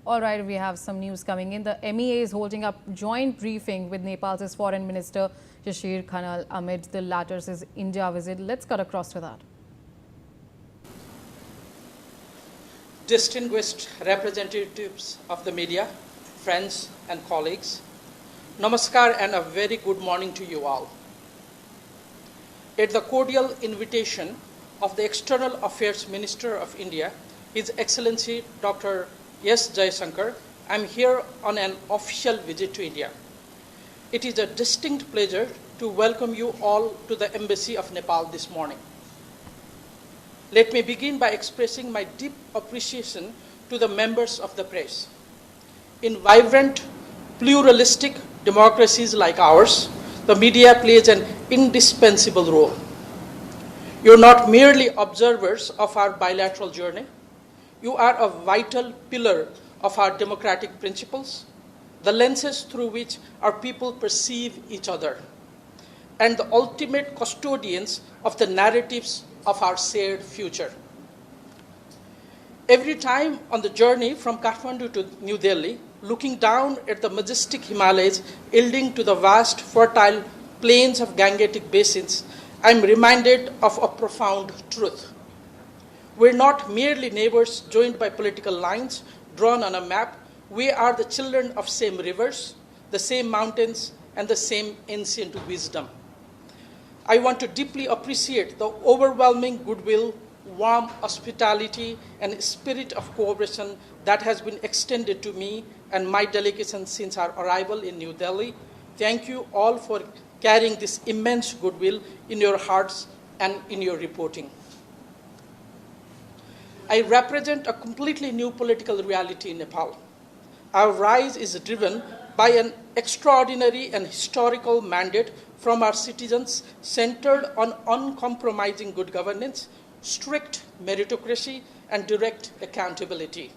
All right, we have some news coming in. The MEA is holding up joint briefing with Nepal's Foreign Minister Shishir Khanal amid the latter's India visit. Let's cut across to that. Distinguished representatives of the media, friends and colleagues, Namaskar and a very good morning to you all. At the cordial invitation of the External Affairs Minister of India, His Excellency Dr. S. Jaishankar, I am here on an official visit to India. It is a distinct pleasure to welcome you all to the Embassy of Nepal this morning. Let me begin by expressing my deep appreciation to the members of the press. In vibrant, pluralistic democracies like ours, the media plays an indispensable role. You are not merely observers of our bilateral journey. You are a vital pillar of our democratic principles, the lenses through which our people perceive each other, and the ultimate custodians of the narratives of our shared future. Every time on the journey from Kathmandu to New Delhi, looking down at the majestic Himalayas yielding to the vast fertile plains of Gangetic basins, I am reminded of a profound truth. We're not merely neighbors joined by political lines drawn on a map. We are the children of same rivers, the same mountains, and the same ancient wisdom. I want to deeply appreciate the overwhelming goodwill, warm hospitality, and spirit of cooperation that has been extended to me and my delegation since our arrival in New Delhi. Thank you all for carrying this immense goodwill in your hearts and in your reporting. I represent a completely new political reality in Nepal. Our rise is driven by an extraordinary and historical mandate from our citizens centered on uncompromising good governance, strict meritocracy, and direct accountability.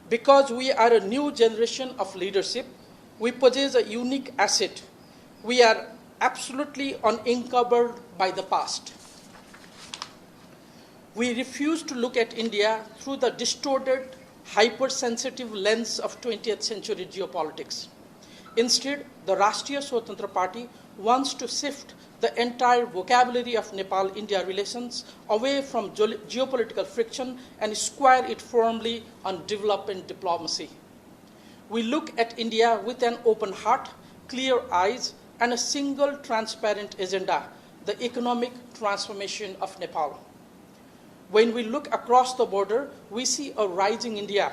Because we are a new generation of leadership, we possess a unique asset. We are absolutely unencumbered by the past. We refuse to look at India through the distorted, hypersensitive lens of 20th century geopolitics. Instead, the Rashtriya Swatantra Party wants to shift the entire vocabulary of Nepal-India relations away from geopolitical friction and square it firmly on development diplomacy. We look at India with an open heart, clear eyes, and a single transparent agenda, the economic transformation of Nepal. When we look across the border, we see a rising India,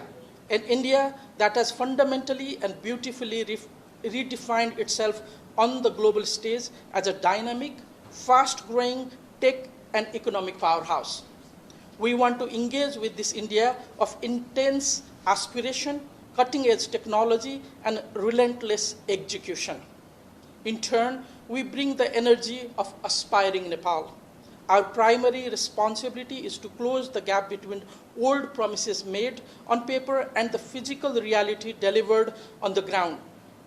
an India that has fundamentally and beautifully redefined itself on the global stage as a dynamic, fast-growing tech and economic powerhouse. We want to engage with this India of intense aspiration, cutting-edge technology, and relentless execution. In turn, we bring the energy of aspiring Nepal. Our primary responsibility is to close the gap between old promises made on paper and the physical reality delivered on the ground,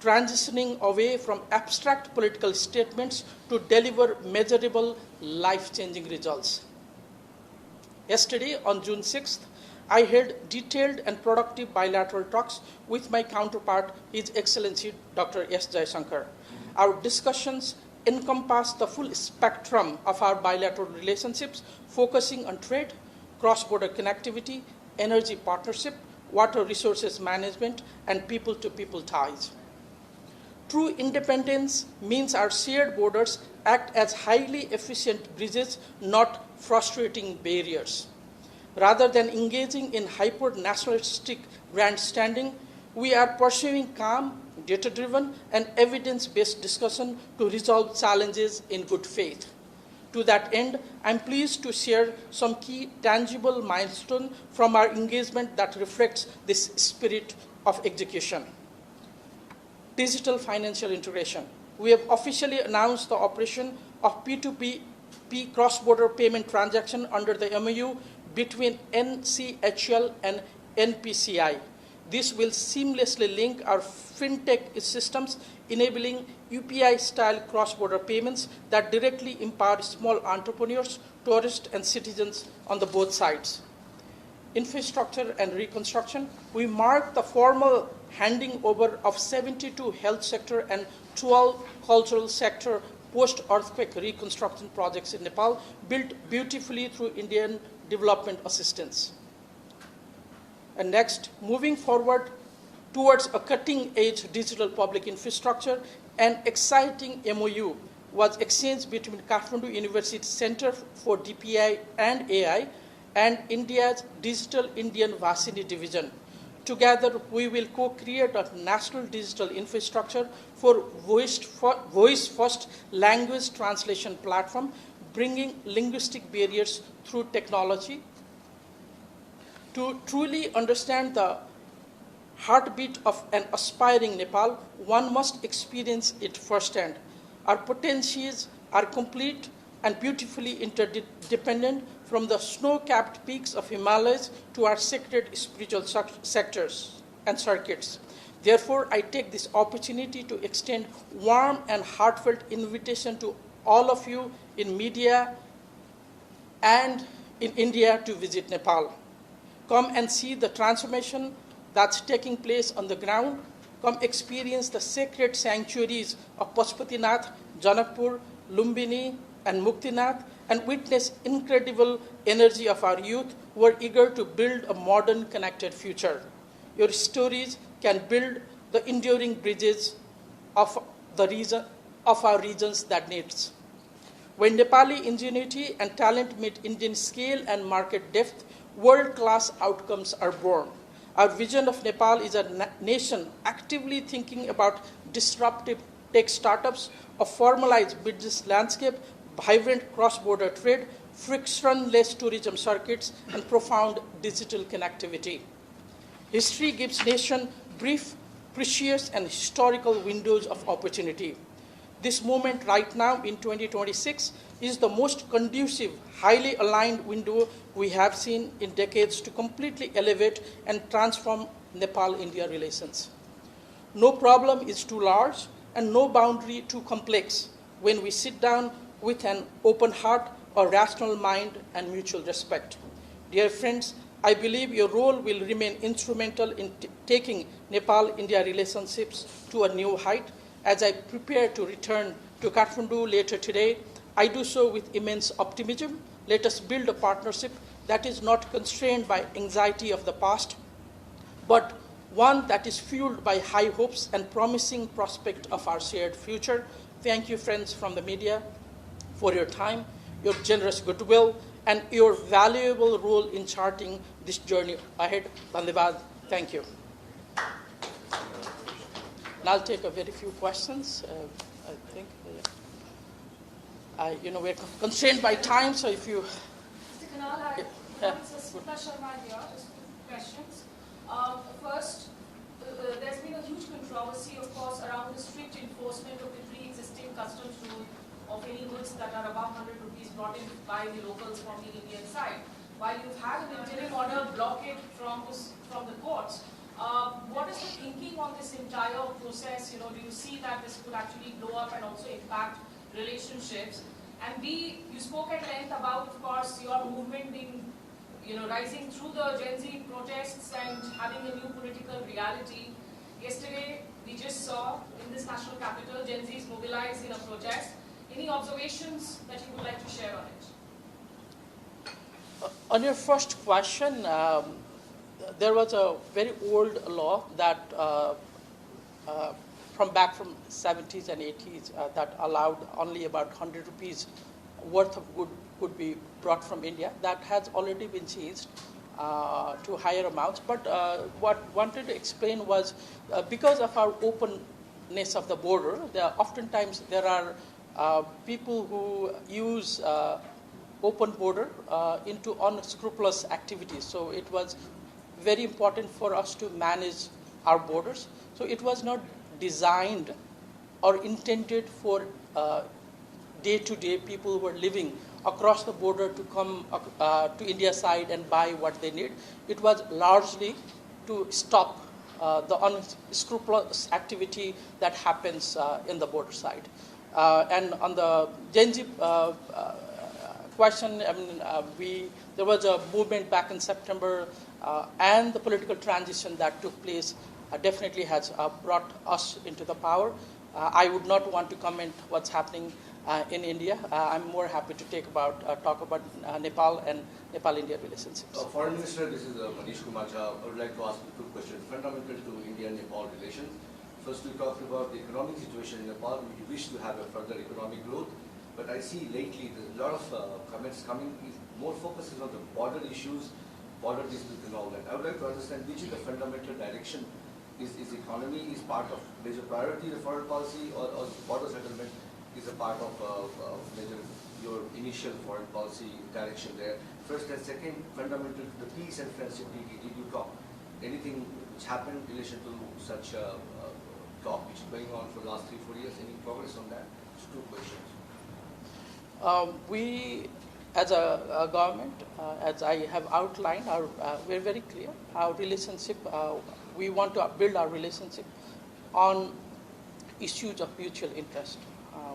transitioning away from abstract political statements to deliver measurable, life-changing results. Yesterday, on June 6th, I held detailed and productive bilateral talks with my counterpart, His Excellency Dr. S. Jaishankar. Our discussions encompass the full spectrum of our bilateral relationships, focusing on trade, cross-border connectivity, energy partnership, water resources management, and people-to-people ties. True independence means our shared borders act as highly efficient bridges, not frustrating barriers. Rather than engaging in hyper-nationalistic grandstanding, we are pursuing calm, data-driven, and evidence-based discussion to resolve challenges in good faith. To that end, I'm pleased to share some key tangible milestones from our engagement that reflects this spirit of execution. Digital financial integration. We have officially announced the operation of P2P cross-border payment transaction under the MOU between NCHL and NPCI. This will seamlessly link our fintech systems, enabling UPI-style cross-border payments that directly empower small entrepreneurs, tourists, and citizens on the both sides. Infrastructure and Reconstruction, we marked the formal handing over of 72 health sector and 12 cultural sector post-earthquake reconstruction projects in Nepal, built beautifully through Indian development assistance. And next, moving forward towards a cutting-edge digital public infrastructure, an exciting MOU was exchanged between Kathmandu University Center for DPI and AI and India's Digital Indian Vasini Division. Together, we will co-create a national digital infrastructure for voice-first language translation platform, bringing linguistic barriers through technology. To truly understand the heartbeat of an aspiring Nepal, one must experience it firsthand. Our potentials are complete and beautifully interdependent, from the snow-capped peaks of Himalayas to our sacred spiritual sectors and circuits. Therefore, I take this opportunity to extend warm and heartfelt invitation to all of you in media and in India to visit Nepal. Come and see the transformation that's taking place on the ground. Come experience the sacred sanctuaries of Pashupatinath, Janakpur, Lumbini, and Muktinath, and witness incredible energy of our youth who are eager to build a modern, connected future. Your stories can build the enduring bridges of our regions that needs. When Nepali ingenuity and talent meet Indian scale and market depth, world-class outcomes are born. Our vision of Nepal is a nation actively thinking about disruptive tech startups, a formalized business landscape, vibrant cross-border trade, frictionless tourism circuits, and profound digital connectivity. History gives nation brief, precious, and historical windows of opportunity. This moment right now in 2026 is the most conducive, highly aligned window we have seen in decades to completely elevate and transform Nepal-India relations. No problem is too large and no boundary too complex when we sit down with an open heart, a rational mind, and mutual respect. Dear friends, I believe your role will remain instrumental in taking Nepal-India relationships to a new height. As I prepare to return to Kathmandu later today, I do so with immense optimism. Let us build a partnership that is not constrained by anxiety of the past, but one that is fueled by high hopes and promising prospect of our shared future. Thank you, friends from the media, for your time, your generous goodwill, and your valuable role in charting this journey ahead. Dhanyavad. Thank you. And I'll take a very few questions. I think we're constrained by time, so if you... Mr. Khanal, just two questions. First, there's been a huge controversy, of course, around the strict enforcement of the pre-existing customs rule of any goods that are above 100 rupees brought in by the locals from the Indian side. While you've had an interim order blockade from the courts, what is the thinking on this entire process? Do you see that this could actually blow up and also impact relationships? And B, you spoke at length about, of course, your movement being, rising through the Gen Z protests and having a new political reality. Yesterday, we just saw in this national capital, Gen Z is mobilized in a protest. Any observations that you would like to share on it? On your first question, there was a very old law that from 70s and 80s that allowed only about 100 rupees worth of good could be brought from India. That has already been changed to higher amounts. But what I wanted to explain was because of our openness of the border, oftentimes there are people who use open border into unscrupulous activities. So it was very important for us to manage our borders. So it was not designed or intended for day-to-day people who were living across the border to come to India side and buy what they need. It was largely to stop the unscrupulous activity that happens in the border side. And on the Gen Z question, there was a movement back in September and the political transition that took place definitely has brought us into the power. I would not want to comment what's happening in India. I'm more happy to talk about Nepal and Nepal-India relationships. Foreign Minister, this is Manish Kumar Jha. I would like to ask you two questions fundamental to India-Nepal relations. First, we talked about the economic situation in Nepal. We wish to have a further economic growth, but I see lately there's a lot of comments coming. More focuses on the border issues, border disputes and all that. I would like to understand which is the fundamental direction. Is economy is part of major priority of foreign policy, or border settlement is a part of major your initial foreign policy direction there? First and second, fundamental to the peace and friendship treaty. Did you talk anything which happened in relation to such talk which is going on for the last 3-4 years? Any progress on that? It's two questions. We, as a government, as I have outlined, we're very clear. Our relationship, we want to build our relationship on issues of mutual interest.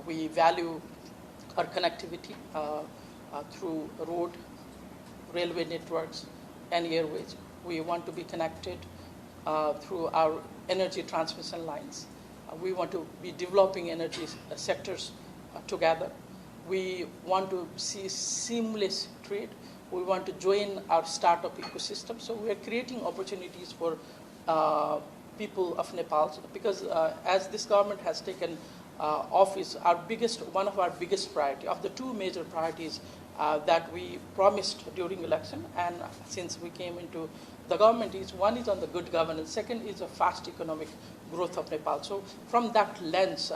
We value our connectivity through road, railway networks, and airways. We want to be connected through our energy transmission lines. We want to be developing energy sectors together. We want to see seamless trade. We want to join our startup ecosystem. So we are creating opportunities for people of Nepal, because as this government has taken office, one of our biggest priority, of the two major priorities that we promised during election, and since we came into the government, one is on the good governance, second is a fast economic growth of Nepal. So from that lens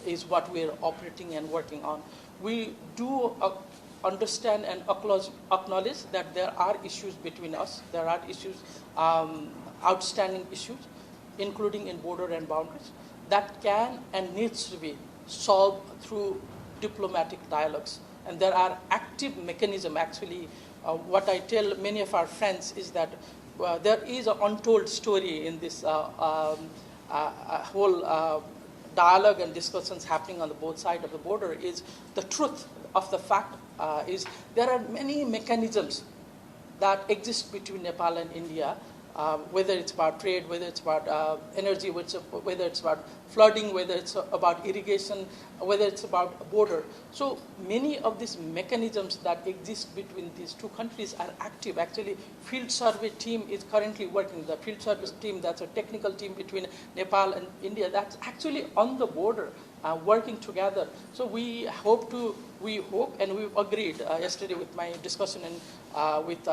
is what we are operating and working on. We do understand and acknowledge that there are issues between us. There are issues, outstanding issues, including in border and boundaries, that can and needs to be solved through diplomatic dialogues. And there are active mechanisms. Actually, what I tell many of our friends is that there is an untold story in this whole dialogue and discussions happening on the both sides of the border. Is the truth of the fact is there are many mechanisms that exist between Nepal and India, whether it's about trade, whether it's about energy, whether it's about flooding, whether it's about irrigation, whether it's about border. So many of these mechanisms that exist between these two countries are active. Actually, field survey team is currently working. The field service team, that's a technical team between Nepal and India, that's actually on the border working together. So we hope and we've agreed yesterday with my discussion and with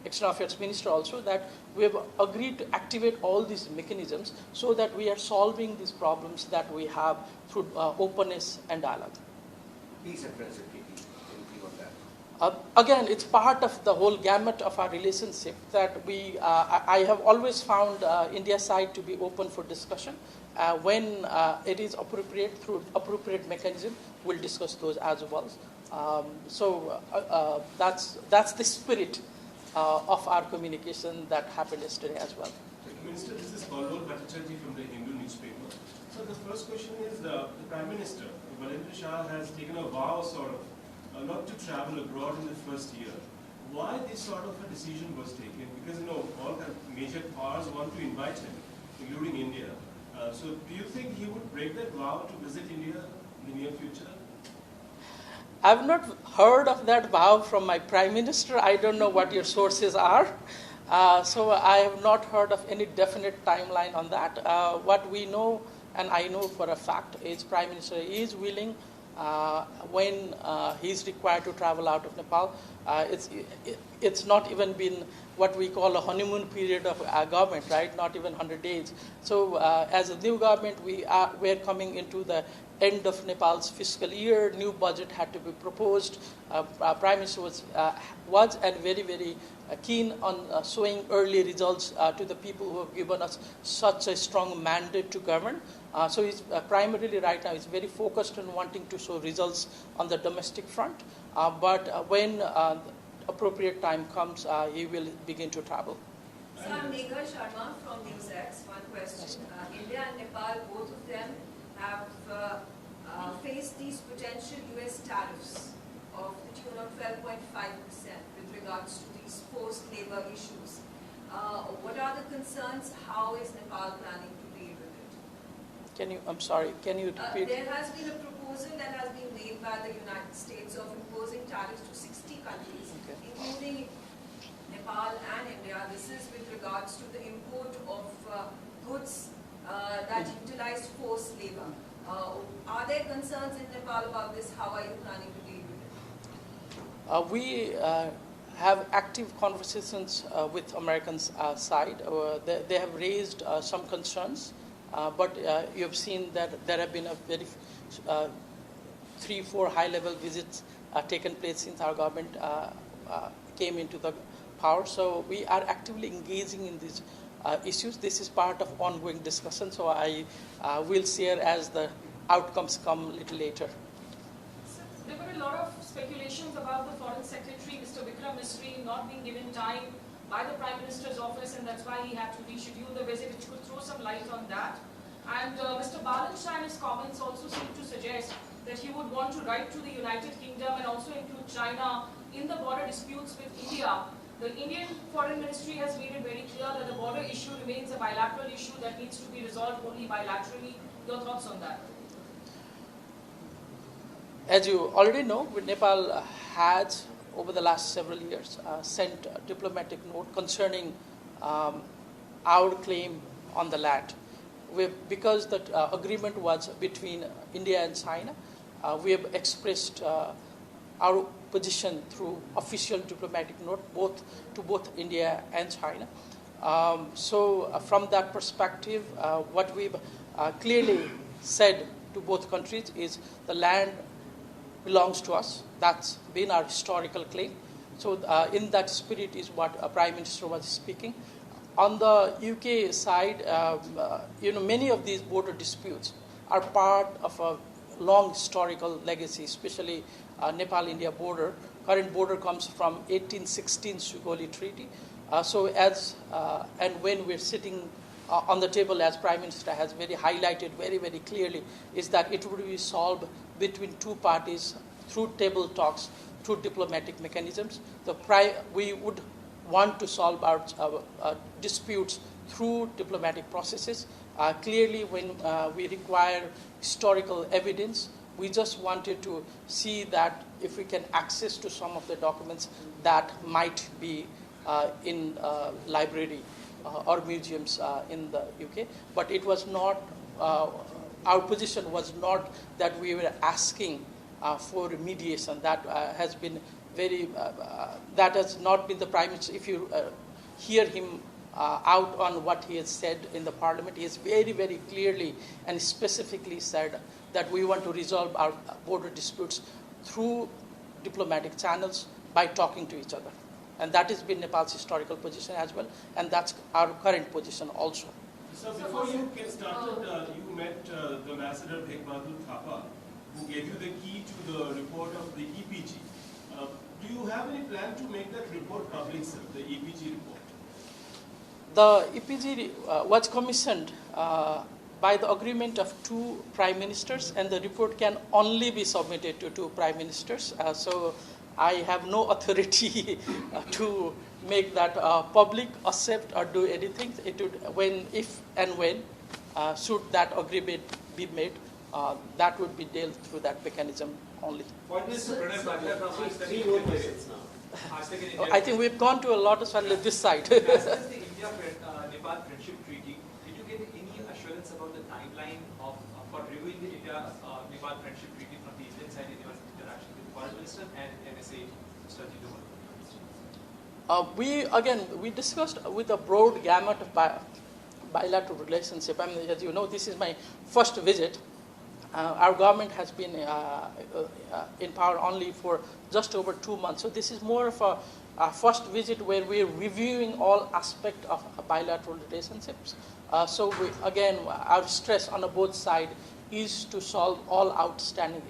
External Affairs Minister also, that we have agreed to activate all these mechanisms so that we are solving these problems that we have through openness and dialogue. Peace and friendship treaty, anything on that? Again, it's part of the whole gamut of our relationship that I have always found India's side to be open for discussion. When it is appropriate, through appropriate mechanism, we'll discuss those as well. That's the spirit of our communication that happened yesterday as well. Minister, this is Paul Bhattacharjee from the Hindu newspaper. So the first question is, the Prime Minister, Bilateral Shah, has taken a vow not to travel abroad in the first year. Why this sort of a decision was taken? Because all the major powers want to invite him, including India. So do you think he would break that vow to visit India in the near future? I've not heard of that vow from my Prime Minister. I don't know what your sources are. So I have not heard of any definite timeline on that. What we know, and I know for a fact, is Prime Minister is willing when he's required to travel out of Nepal. It's not even been what we call a honeymoon period of our government, right? Not even 100 days. So as a new government, we're coming into the end of Nepal's fiscal year. New budget had to be proposed. Prime Minister was and very, very keen on showing early results to the people who have given us such a strong mandate to govern. So he's primarily right now, he's very focused on wanting to show results on the domestic front. But when appropriate time comes, he will begin to travel. So I'm Megha Sharma from NewsX. One question. India and Nepal, both of them have faced these potential US tariffs of the tune of 12.5% with regards to these post-labor issues. What are the concerns? How is Nepal planning to deal with it? I'm sorry, can you repeat? There has been a proposal that has been made by the United States of imposing tariffs to 60 countries, including Nepal and India. This is with regards to the import of goods that utilize forced labor. Are there concerns in Nepal about this? How are you planning to deal with it? We have active conversations with Americans' side. They have raised some concerns, but you have seen that there have been a very 3-4 high-level visits taken place since our government came into the power. So we are actively engaging in these issues. This is part of ongoing discussion. So I will share as the outcomes come a little later. So there were a lot of speculations about the Foreign Secretary, Mr. Vikram Misri, not being given time by the Prime Minister's office, and that's why he had to reschedule the visit, which could throw some light on that. And Mr. Balan Shah in his comments also seemed to suggest that he would want to write to the United Kingdom and also include China in the border disputes with India. The Indian Foreign Ministry has made it very clear that the border issue remains a bilateral issue that needs to be resolved only bilaterally. Your thoughts on that? As you already know, Nepal has, over the last several years, sent a diplomatic note concerning our claim on the land. Because the agreement was between India and China, we have expressed our position through official diplomatic note, to both India and China. From that perspective, what we've clearly said to both countries is the land belongs to us. That's been our historical claim. So in that spirit is what Prime Minister was speaking. On the UK side, many of these border disputes are part of a long historical legacy, especially Nepal-India border. Current border comes from 1816 Sugoli Treaty. And when we're sitting on the table, as Prime Minister has highlighted very, very clearly, is that it would be solved between two parties through table talks, through diplomatic mechanisms. We would want to solve our disputes through diplomatic processes. Clearly, when we require historical evidence, we just wanted to see that if we can access to some of the documents that might be in library or museums in the UK. But it was not, our position was not that we were asking for mediation. That has been that has not been the Prime Minister. If you hear him out on what he has said in the Parliament, he has very, very clearly and specifically said that we want to resolve our border disputes through diplomatic channels by talking to each other. And that has been Nepal's historical position as well, and that's our current position also. So before you get started, you met the Ambassador Bhek Bahadur Thapa, who gave you the key to the report of the EPG. Do you have any plan to make that report public, sir, the EPG report? The EPG was commissioned by the agreement of two Prime Ministers, and the report can only be submitted to two Prime Ministers. So I have no authority to make that public, accept, or do anything. It would, if and when should that agreement be made, that would be dealt through that mechanism only. I think we've gone to a lot of this side. As far as the India-Nepal Friendship Treaty, did you get any assurance about the timeline for reviewing the India-Nepal Friendship Treaty from the Indian side in your interaction with the Foreign Minister and NSA, Mr. Tito? We discussed with a broad gamut of bilateral relationship. I mean, as you know, this is my first visit. Our government has been in power only for just over 2 months. So this is more of a first visit where we're reviewing all aspects of bilateral relationships. Our stress on both sides is to solve all outstanding